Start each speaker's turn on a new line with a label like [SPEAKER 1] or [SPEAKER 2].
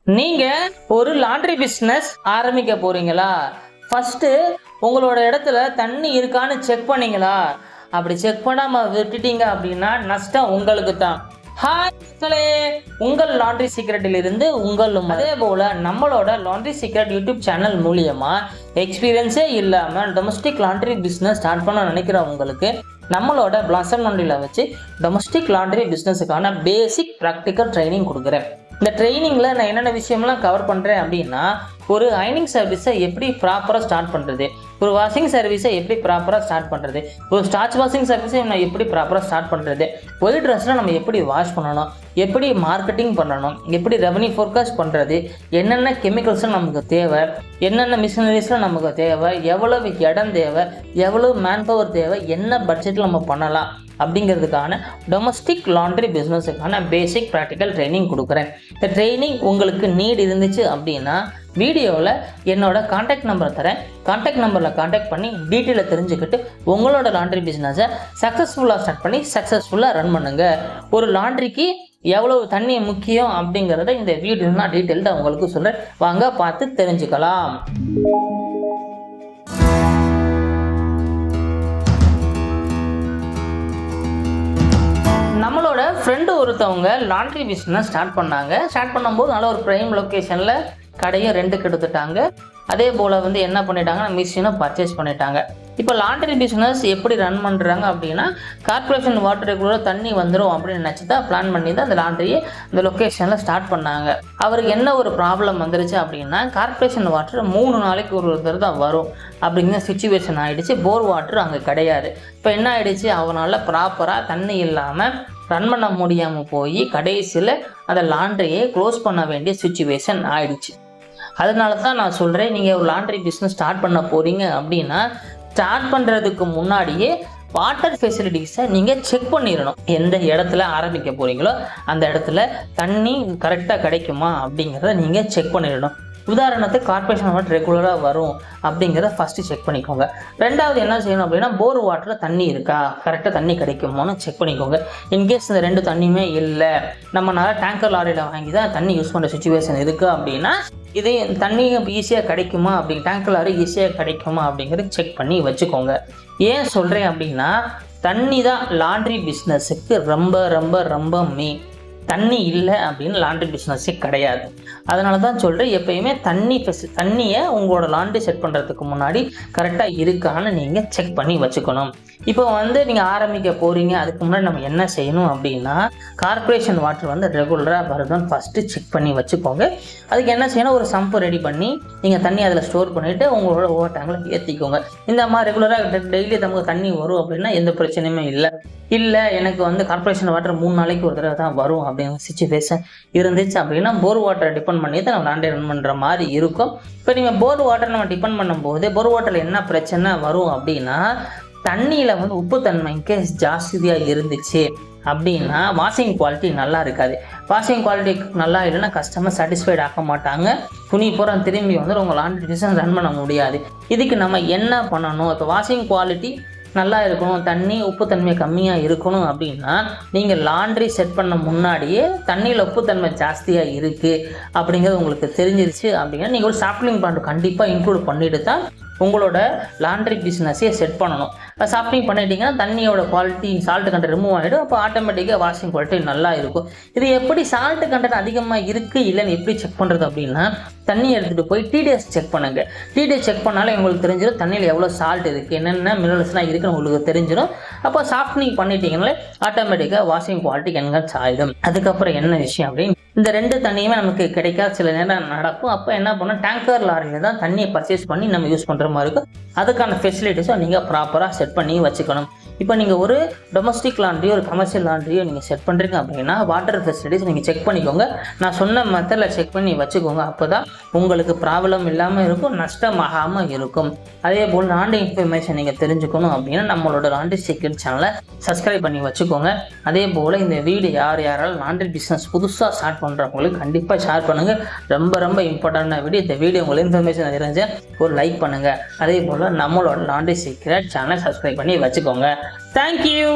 [SPEAKER 1] நீங்க ஒரு laundry business ஆரம்பிக்க போறீங்களா? ஃபர்ஸ்ட் உங்களோட இடத்துல தண்ணி இருக்கான்னு செக் பண்ணீங்களா? அப்படி செக் பண்ணாம விட்டுட்டீங்க அப்படின்னா நஷ்டம் உங்களுக்கு தான். ஹாய் மக்களே, உங்கள் லாண்ட்ரி சீக்ரெட்டில் இருந்து உங்களும். அதே போல நம்மளோட லாண்ட்ரி சீக்ரெட் யூடியூப் சேனல் மூலியமா எக்ஸ்பீரியன்ஸே இல்லாம டொமஸ்டிக் லாண்ட்ரி பிசினஸ் ஸ்டார்ட் பண்ண நினைக்கிறவங்களுக்கு நம்மளோட பிளாசம் லாண்ட்ரியில வச்சு டொமஸ்டிக் லாண்ட்ரி பிசினஸுக்கான பேசிக் ப்ராக்டிக்கல் ட்ரைனிங் கொடுக்குறேன். இந்த ட்ரைனிங்ல நான் என்னென்ன விஷயம்லாம் கவர் பண்றேன் அப்படின்னா, ஒரு அயனிங் சர்வீஸை எப்படி ப்ராப்பராக ஸ்டார்ட் பண்ணுறது, ஒரு வாஷிங் சர்வீஸை எப்படி ப்ராப்பராக ஸ்டார்ட் பண்ணுறது, ஒரு ஸ்டார்ச் வாஷிங் சர்வீஸை நான் எப்படி ப்ராப்பராக ஸ்டார்ட் பண்ணுறது, ஒயிட் ட்ரெஸ்ஸில் நம்ம எப்படி வாஷ் பண்ணணும், எப்படி மார்க்கெட்டிங் பண்ணணும், எப்படி ரெவன்யூ ஃபோர்காஸ்ட் பண்ணுறது, என்னென்ன கெமிக்கல்ஸும் நமக்கு தேவை, என்னென்ன மிஷினரிஸில் நமக்கு தேவை, எவ்வளவு இடம் தேவை, எவ்வளவு மேன் பவர் தேவை, என்ன பட்ஜெட்டில் நம்ம பண்ணலாம் அப்படிங்கிறதுக்கான டொமஸ்டிக் லாண்ட்ரி பிஸ்னஸுக்கான பேசிக் ப்ராக்டிக்கல் ட்ரைனிங் கொடுக்குறேன். இந்த ட்ரைனிங் உங்களுக்கு நீட் இருந்துச்சு அப்படின்னா வீடியோவில் என்னோட கான்டாக்ட் நம்பர் தரேன். கான்டாக்ட் நம்பரில் கான்டாக்ட் பண்ணி டீட்டெயிலை தெரிஞ்சுக்கிட்டு உங்களோட லாண்ட்ரி பிஸ்னஸை சக்ஸஸ்ஃபுல்லாக ஸ்டார்ட் பண்ணி சக்ஸஸ்ஃபுல்லாக ரன் பண்ணுங்கள். ஒரு லாண்ட்ரிக்கு எவ்வளவு தண்ணி முக்கியம் அப்படிங்கிறத இந்த வீடியோ நான் டீட்டெயில்டாக உங்களுக்கு சொல்கிறேன். வாங்க பார்த்து தெரிஞ்சுக்கலாம். நம்மளோட ஃப்ரெண்டு ஒருத்தவங்க லாண்ட்ரி பிஸ்னஸ் ஸ்டார்ட் பண்ணாங்க. ஸ்டார்ட் பண்ணும்போது நல்ல ஒரு ப்ரைம் லொக்கேஷனில் கடையை ரெண்டுக்கு எடுத்துட்டாங்க. அதே போல் என்ன பண்ணிட்டாங்கன்னா மிஷினை பர்ச்சேஸ் பண்ணிட்டாங்க. இப்போ லாண்ட்ரி பிஸ்னஸ் எப்படி ரன் பண்ணுறாங்க அப்படின்னா, கார்பரேஷன் வாட்டர் ரெகுலராக தண்ணி வந்துடும் அப்படின்னு நினச்சி தான் பிளான் பண்ணி தான் அந்த லாண்ட்ரியை இந்த லொக்கேஷனில் ஸ்டார்ட் பண்ணாங்க. அவருக்கு என்ன ஒரு ப்ராப்ளம் வந்துருச்சு அப்படின்னா, கார்பரேஷன் வாட்டர் 3 நாளைக்கு ஒரு தடவை தான் வரும் அப்படிங்கிற சுச்சுவேஷன் ஆகிடுச்சு. போர் வாட்டர் அங்கே கிடையாது. இப்போ என்ன ஆகிடுச்சு, அவனால் ப்ராப்பராக தண்ணி இல்லாமல் ரன் பண்ண முடியாமல் போய் கடைசியில் அந்த லாண்ட்ரியை க்ளோஸ் பண்ண வேண்டிய சுச்சுவேஷன் ஆயிடுச்சு. அதனால தான் நான் சொல்கிறேன், நீங்கள் ஒரு லாண்ட்ரி பிஸ்னஸ் ஸ்டார்ட் பண்ண போகிறீங்க அப்படின்னா ஸ்டார்ட் பண்ணுறதுக்கு முன்னாடியே வாட்டர் ஃபெசிலிட்டிஸை நீங்கள் செக் பண்ணிடணும். எந்த இடத்துல ஆரம்பிக்க போகிறீங்களோ அந்த இடத்துல தண்ணி கரெக்டாக கிடைக்குமா அப்படிங்கிறத நீங்கள் செக் பண்ணிடணும். உதாரணத்துக்கு கார்பரேஷன் வாட்டர் ரெகுலராக வரும் அப்படிங்கிறத ஃபஸ்ட்டு செக் பண்ணிக்கோங்க. ரெண்டாவது என்ன செய்யணும் அப்படின்னா, போர் வாட்டரில் தண்ணி இருக்கா, கரெக்டாக தண்ணி கிடைக்குமோன்னு செக் பண்ணிக்கோங்க. இன்கேஸ் இந்த 2 தண்ணியுமே இல்லை, நம்மளால் டேங்கர் லாரியில் வாங்கி தான் தண்ணி யூஸ் பண்ணுற சுச்சுவேஷன் இருக்குது அப்படின்னா இதே தண்ணி ஈஸியாக கிடைக்குமா டேங்கர் லாரி ஈஸியாக கிடைக்குமா அப்படிங்கிறது செக் பண்ணி வச்சுக்கோங்க. ஏன் சொல்கிறேன் அப்படின்னா, தண்ணி தான் லாண்ட்ரி பிஸ்னஸுக்கு ரொம்ப ரொம்ப ரொம்ப தண்ணி இல்லை அப்படின்னு லாண்ட்ரி பிஸ்னஸே கிடையாது. அதனால தான் சொல்கிறேன், எப்பயுமே தண்ணியை உங்களோட லாண்ட்ரி செட் பண்ணுறதுக்கு முன்னாடி கரெக்டாக இருக்கான்னு நீங்கள் செக் பண்ணி வச்சுக்கணும். இப்போ நீங்கள் ஆரம்பிக்க போகிறீங்க, அதுக்கு முன்னாடி நம்ம என்ன செய்யணும் அப்படின்னா, கார்பரேஷன் வாட்டர் ரெகுலராக வருதுன்னு ஃபஸ்ட்டு செக் பண்ணி வச்சுக்கோங்க. அதுக்கு என்ன செய்யணும், ஒரு சம்பு ரெடி பண்ணி நீங்கள் தண்ணி அதில் ஸ்டோர் பண்ணிவிட்டு உங்களோட ஓவர் டேங்கில் ஏற்றிக்கோங்க. இந்த மாதிரி ரெகுலராக டெய்லி நமக்கு தண்ணி வரும் அப்படின்னா எந்த பிரச்சனையுமே இல்லை எனக்கு கார்பரேஷன் வாட்டர் 3 நாளைக்கு ஒரு தடவை தான் வரும் அப்படிங்கிற சுச்சுவேஷன் இருந்துச்சு அப்படின்னா போர் வாட்டரை டிபெண்ட் பண்ணி தான் நம்ம லாண்ட்ரி ரன் பண்ணுற மாதிரி இருக்கும். இப்போ நீங்கள் போர் வாட்டர் நம்ம டிபெண்ட் பண்ணும்போது போர் வாட்டரில் என்ன பிரச்சனை வரும் அப்படின்னா, தண்ணியில் உப்புத்தன்மை இன்கேஸ் ஜாஸ்தியாக இருந்துச்சு அப்படின்னா வாஷிங் குவாலிட்டி நல்லா இருக்காது. வாஷிங் குவாலிட்டி நல்லா இல்லைன்னா கஸ்டமர் சாட்டிஸ்ஃபைட் ஆக மாட்டாங்க. துணி பூரா திரும்பி உங்கள் லாண்ட்ரி பிஸ்னஸ் ரன் பண்ண முடியாது. இதுக்கு நம்ம என்ன பண்ணணும், இப்போ வாஷிங் குவாலிட்டி நல்லா இருக்கணும், தண்ணி உப்புத்தன்மை கம்மியாக இருக்கணும் அப்படின்னா நீங்கள் லாண்ட்ரி செட் பண்ண முன்னாடியே தண்ணியில் உப்புத்தன்மை ஜாஸ்தியாக இருக்குது அப்படிங்கிறது உங்களுக்கு தெரிஞ்சிருச்சு அப்படின்னா நீங்கள் ஒரு சாஃப்ட்னிங் பிளான்ட் கண்டிப்பாக இன்க்ளூட் பண்ணிட்டு தான் உங்களோட லாண்ட்ரி பிஸ்னஸே செட் பண்ணணும். சாஃப்ட்னிங் பண்ணிட்டீங்கன்னா தண்ணியோட குவாலிட்டி சால்ட் கண்டென்ட் ரிமூவ் ஆகிடும். அப்போ ஆட்டோமேட்டிக்காக வாஷிங் குவாலிட்டி நல்லா இருக்கும். இது எப்படி சால்ட் கண்டென்ட் அதிகமாக இருக்குது இல்லைன்னு எப்படி செக் பண்ணுறது அப்படின்னா, தண்ணி எடுத்துகிட்டு போய் டிடிஎஸ் செக் பண்ணுங்கள். டிடிஎஸ் செக் பண்ணாலே உங்களுக்கு தெரிஞ்சிடும் தண்ணியில் எவ்வளோ சால்ட் இருக்குது, என்னென்ன மினரல்ஸ்லாம் இருக்குன்னு உங்களுக்கு தெரிஞ்சிடும். அப்போ சாஃப்ட்னிங் பண்ணிட்டீங்கனாலே ஆட்டோமேட்டிக்காக வாஷிங் குவாலிட்டி என்ஹான்ஸ் ஆகிடும். அதுக்கப்புறம் என்ன விஷயம் அப்படின்னு, இந்த 2 தண்ணியுமே நமக்கு கிடைக்காத சில நேரம் நடக்கும். அப்போ என்ன பண்ணோம், டேங்கர் லாரியில் தான் தண்ணியை பர்ச்சேஸ் பண்ணி நம்ம யூஸ் பண்ணுற மாதிரி இருக்கும். அதுக்கான ஃபெசிலிட்டிஸும் நீங்கள் ப்ராப்பராக செட் பண்ணி வச்சுக்கணும். இப்போ நீங்கள் ஒரு டொமஸ்டிக் லாண்ட்ரியோ ஒரு கமர்ஷியல் லாண்ட்ரியோ நீங்கள் செட் பண்ணுறீங்க அப்படின்னா வாட்டர் ஃபெசிலிட்டிஸ் நீங்கள் செக் பண்ணிக்கோங்க. நான் சொன்ன மெத்தடில் செக் பண்ணி வச்சுக்கோங்க. அப்போ தான் உங்களுக்கு ப்ராப்ளம் இல்லாமல் இருக்கும், நஷ்டமாகாமல் இருக்கும். அதே போல் லாண்ட்ரி இன்ஃபர்மேஷன் நீங்கள் தெரிஞ்சுக்கணும் அப்படின்னா நம்மளோட லாண்ட்ரி சீக்ரெட் சேனலை சப்ஸ்கிரைப் பண்ணி வச்சுக்கோங்க. அதே போல் இந்த வீடியோ யாராலும் லாண்ட்ரி பிஸ்னஸ் புதுசாக ஸ்டார்ட் பண்ணுறவங்களுக்கு கண்டிப்பாக ஷேர் பண்ணுங்கள். ரொம்ப ரொம்ப இம்பார்ட்டண்டான வீடியோ. இந்த வீடியோ உங்களுக்கு இன்ஃபர்மேஷன் தெரிஞ்ச ஒரு லைக் பண்ணுங்கள். அதே போல் நம்மளோட லாண்ட்ரி சீக்ரெட் சேனலை சப்ஸ்கிரைப் பண்ணி வச்சுக்கோங்க. தேங்க்யூ.